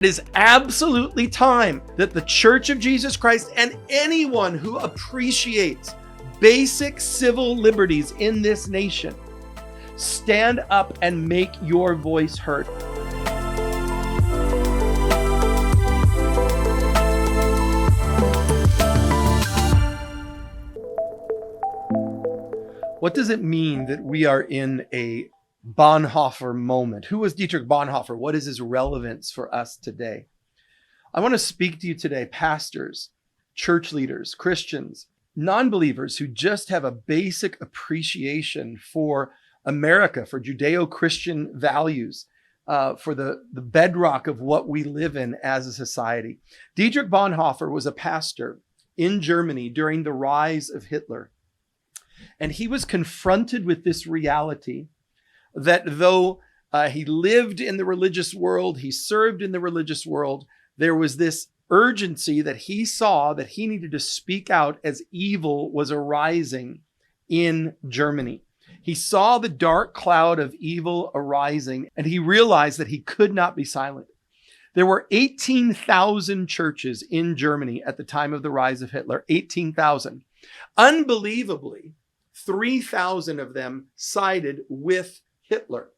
It is absolutely time that the Church of Jesus Christ and anyone who appreciates basic civil liberties in this nation stand up and make your voice heard. What does it mean that we are in a Bonhoeffer moment? Who was Dietrich Bonhoeffer? What is his relevance for us today? I want to speak to you today, pastors, church leaders, Christians, non-believers who just have a basic appreciation for America, for Judeo-Christian values, for the bedrock of what we live in as a society. Dietrich Bonhoeffer was a pastor in Germany during the rise of Hitler. And he was confronted with this reality that though he lived in the religious world, he served in the religious world, there was this urgency that he saw that he needed to speak out as evil was arising in Germany. He saw the dark cloud of evil arising, and he realized that he could not be silent. There were 18,000 churches in Germany at the time of the rise of Hitler, 18,000. Unbelievably, 3,000 of them sided with Hitler.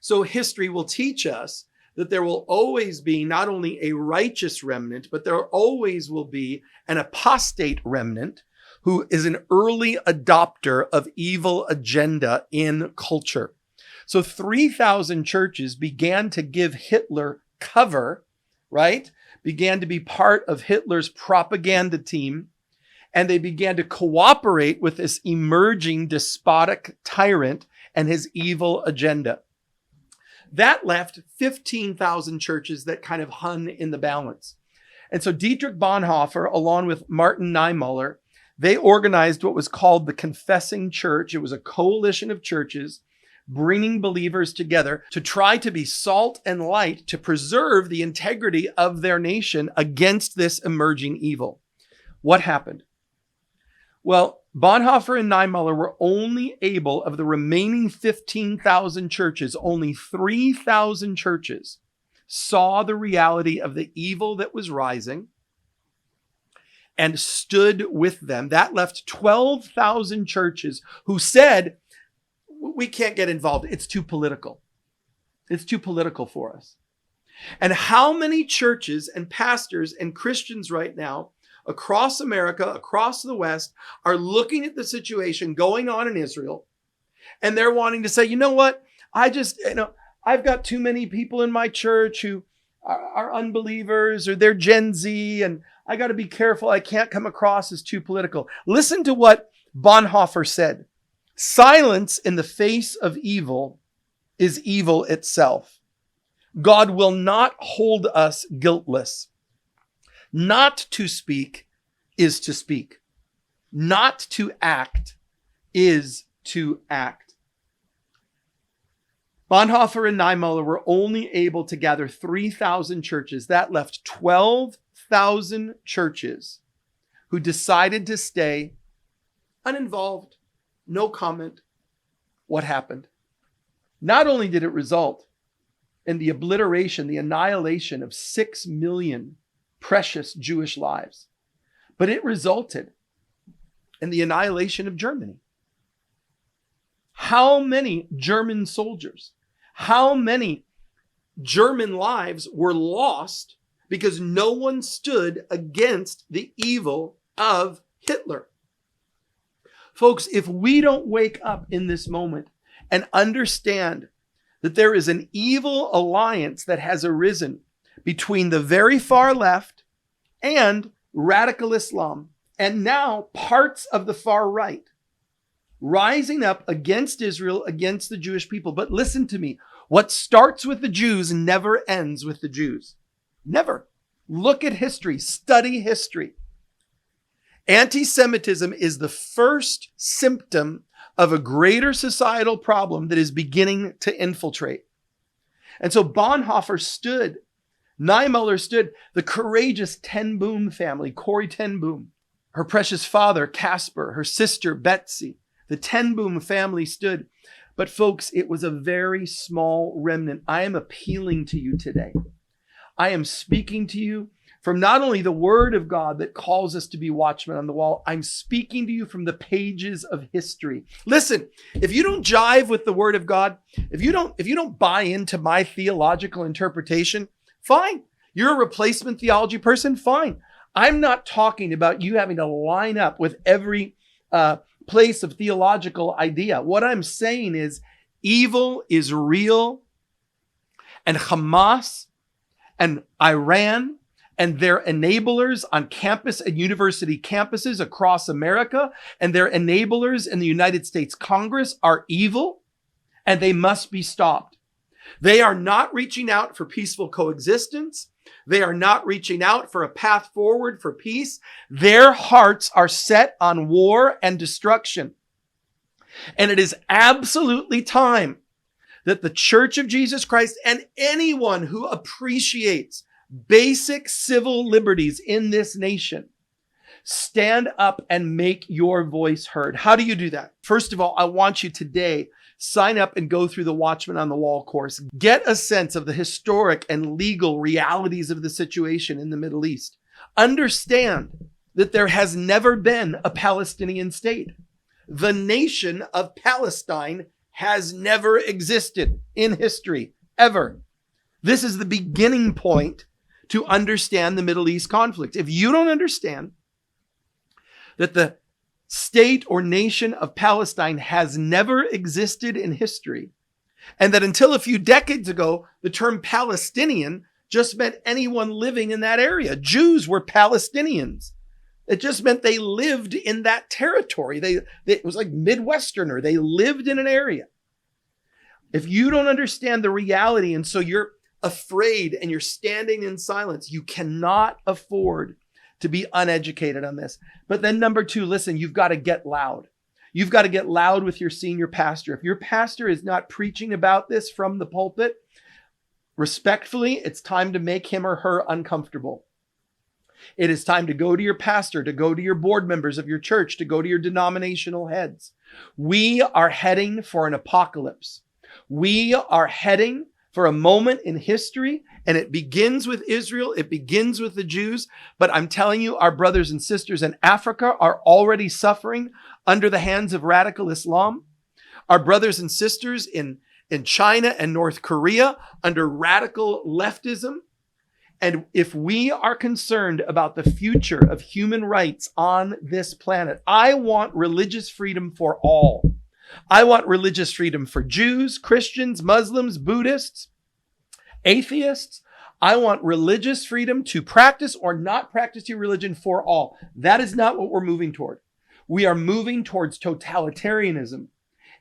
So history will teach us that there will always be not only a righteous remnant, but there always will be an apostate remnant who is an early adopter of evil agenda in culture. So 3,000 churches began to give Hitler cover, right? Began to be part of Hitler's propaganda team. And they began to cooperate with this emerging despotic tyrant and his evil agenda. That left 15,000 churches that kind of hung in the balance. And so Dietrich Bonhoeffer, along with Martin Niemöller, they organized what was called the Confessing Church. It was a coalition of churches bringing believers together to try to be salt and light to preserve the integrity of their nation against this emerging evil. What happened? Well, Bonhoeffer and Niemöller were only able, of the remaining 15,000 churches, only 3,000 churches saw the reality of the evil that was rising and stood with them. That left 12,000 churches who said, we can't get involved. It's too political. It's too political for us. And how many churches and pastors and Christians right now across America, across the West, are looking at the situation going on in Israel, and they're wanting to say, you know what? I've got too many people in my church who are unbelievers, or they're Gen Z, and I got to be careful. I can't come across as too political. Listen to what Bonhoeffer said. Silence in the face of evil is evil itself. God will not hold us guiltless. Not to speak is to speak. Not to act is to act. Bonhoeffer and Niemöller were only able to gather 3,000 churches. That left 12,000 churches who decided to stay uninvolved, no comment. What happened? Not only did it result in the obliteration, the annihilation of 6 million precious Jewish lives, but it resulted in the annihilation of Germany. How many German soldiers, how many German lives were lost because no one stood against the evil of Hitler? Folks, if we don't wake up in this moment and understand that there is an evil alliance that has arisen between the very far left and radical Islam, and now parts of the far right, rising up against Israel, against the Jewish people. But listen to me, what starts with the Jews never ends with the Jews. Never. Look at history, study history. Anti-Semitism is the first symptom of a greater societal problem that is beginning to infiltrate. And so Bonhoeffer stood, Niemöller stood, the courageous Ten Boom family, Corrie Ten Boom, her precious father, Caspar, her sister, Betsy, the Ten Boom family stood. But folks, it was a very small remnant. I am appealing to you today. I am speaking to you from not only the word of God that calls us to be watchmen on the wall, I'm speaking to you from the pages of history. Listen, if you don't jive with the word of God, if you don't buy into my theological interpretation, fine. You're a replacement theology person, fine. I'm not talking about you having to line up with every place of theological idea. What I'm saying is evil is real, and Hamas and Iran and their enablers on campus and university campuses across America and their enablers in the United States Congress are evil, and they must be stopped. They are not reaching out for peaceful coexistence. They are not reaching out for a path forward for peace. Their hearts are set on war and destruction. And it is absolutely time that the Church of Jesus Christ and anyone who appreciates basic civil liberties in this nation stand up and make your voice heard. How do you do that? First of all, I want you today sign up and go through the Watchman on the Wall course. Get a sense of the historic and legal realities of the situation in the Middle East. Understand that there has never been a Palestinian state. The nation of Palestine has never existed in history, ever. This is the beginning point to understand the Middle East conflict. If you don't understand that the state or nation of Palestine has never existed in history, and that until a few decades ago, the term Palestinian just meant anyone living in that area. Jews were Palestinians. It just meant they lived in that territory. It was like Midwesterner. They lived in an area. If you don't understand the reality, and so you're afraid and you're standing in silence, you cannot afford to be uneducated on this. But then number two, listen, you've got to get loud. You've got to get loud with your senior pastor. If your pastor is not preaching about this from the pulpit, respectfully, it's time to make him or her uncomfortable. It is time to go to your pastor, to go to your board members of your church, to go to your denominational heads. We are heading for an apocalypse. We are heading for a moment in history, and it begins with Israel. It begins with the Jews. But I'm telling you, our brothers and sisters in Africa are already suffering under the hands of radical Islam. Our brothers and sisters in China and North Korea under radical leftism. And if we are concerned about the future of human rights on this planet, I want religious freedom for all. I want religious freedom for Jews, Christians, Muslims, Buddhists, atheists. I want religious freedom to practice or not practice your religion for all. That is not what we're moving toward. We are moving towards totalitarianism.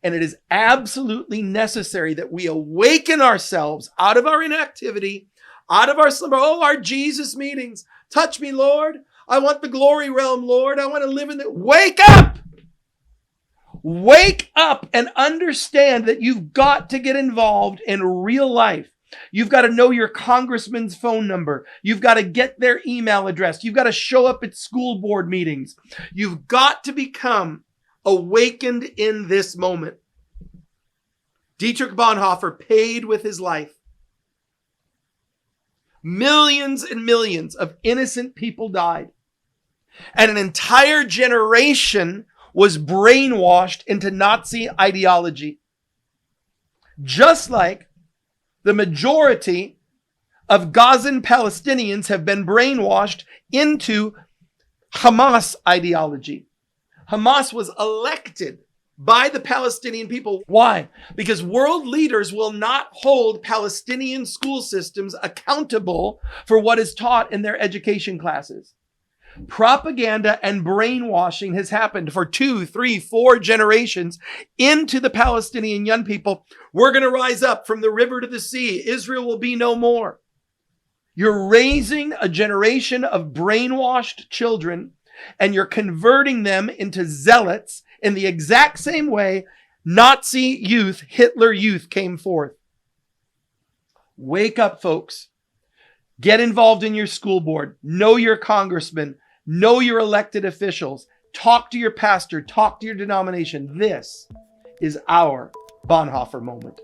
And it is absolutely necessary that we awaken ourselves out of our inactivity, out of our slumber. Oh, our Jesus meetings. Touch me, Lord. I want the glory realm, Lord. I want to live in the... Wake up! Wake up and understand that you've got to get involved in real life. You've got to know your congressman's phone number. You've got to get their email address. You've got to show up at school board meetings. You've got to become awakened in this moment. Dietrich Bonhoeffer paid with his life. Millions and millions of innocent people died. And an entire generation was brainwashed into Nazi ideology. Just like the majority of Gazan Palestinians have been brainwashed into Hamas ideology. Hamas was elected by the Palestinian people. Why? Because world leaders will not hold Palestinian school systems accountable for what is taught in their education classes. Propaganda and brainwashing has happened for 2, 3, 4 generations into the Palestinian young people. We're going to rise up from the river to the sea. Israel will be no more. You're raising a generation of brainwashed children, and you're converting them into zealots in the exact same way Nazi youth, Hitler youth came forth. Wake up, folks. Get involved in your school board. Know your congressman. Know your elected officials. Talk to your pastor. Talk to your denomination. This is our Bonhoeffer moment.